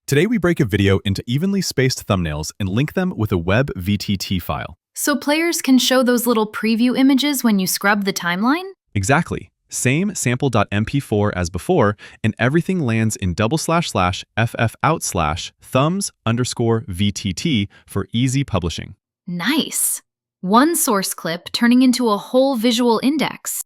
Today we break a video into evenly spaced thumbnails and link them with a WebVTT file. So players can show those little preview images when you scrub the timeline? Exactly. Same sample.mp4 as before, and everything lands in //ff/thumbs_VTT for easy publishing. Nice. One source clip turning into a whole visual index.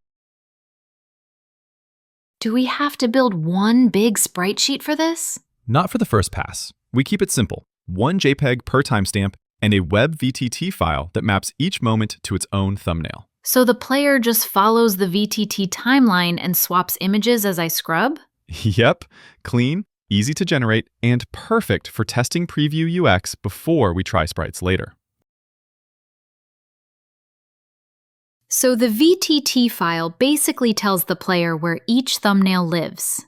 Do we have to build one big sprite sheet for this? Not for the first pass. We keep it simple. One JPEG per timestamp and a WebVTT file that maps each moment to its own thumbnail. So the player just follows the VTT timeline and swaps images as I scrub? Yep. Clean, easy to generate, and perfect for testing preview UX before we try sprites later. So the VTT file basically tells the player where each thumbnail lives.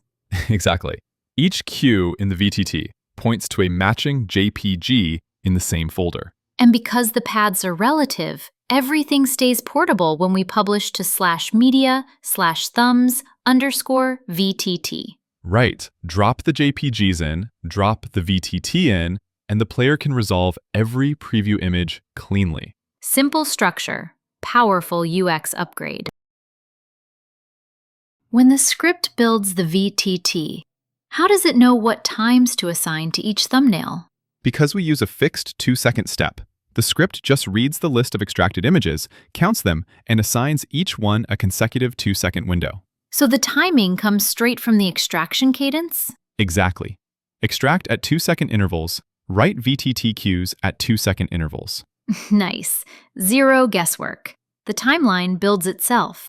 Exactly. Each queue in the VTT points to a matching JPG in the same folder. And because the paths are relative, everything stays portable when we publish to /media/thumbs_VTT. Right. Drop the JPGs in, drop the VTT in, and the player can resolve every preview image cleanly. Simple structure, powerful UX upgrade. When the script builds the VTT, how does it know what times to assign to each thumbnail? Because we use a fixed 2-second step, the script just reads the list of extracted images, counts them, and assigns each one a consecutive 2-second window. So the timing comes straight from the extraction cadence? Exactly. Extract at 2-second intervals, write VTT queues at 2-second intervals. Nice. Zero guesswork. The timeline builds itself.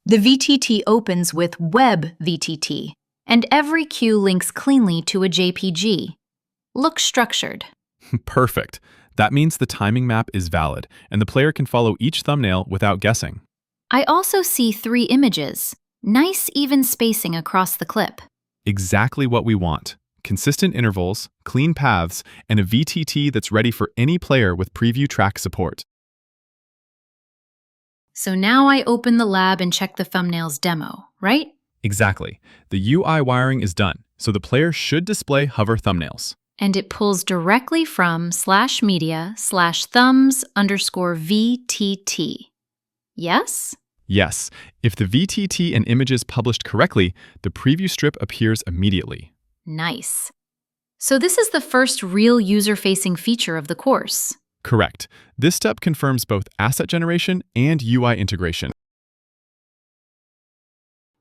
The VTT opens with WebVTT, and every queue links cleanly to a JPG. Looks structured. Perfect. That means the timing map is valid, and the player can follow each thumbnail without guessing. I also see 3 images. Nice even spacing across the clip. Exactly what we want. Consistent intervals, clean paths, and a VTT that's ready for any player with preview track support. So now I open the lab and check the thumbnails demo, right? Exactly. The UI wiring is done, so the player should display hover thumbnails. And it pulls directly from /media/thumbs_VTT. Yes? Yes, if the VTT and images published correctly, the preview strip appears immediately. Nice. So this is the first real user-facing feature of the course. Correct. This step confirms both asset generation and UI integration.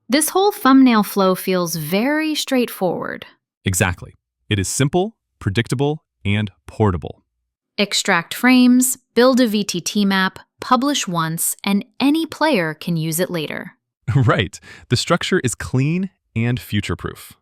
This whole thumbnail flow feels very straightforward. Exactly. It is simple, predictable, and portable. Extract frames, build a VTT map, publish once, and any player can use it later. Right. The structure is clean and future-proof.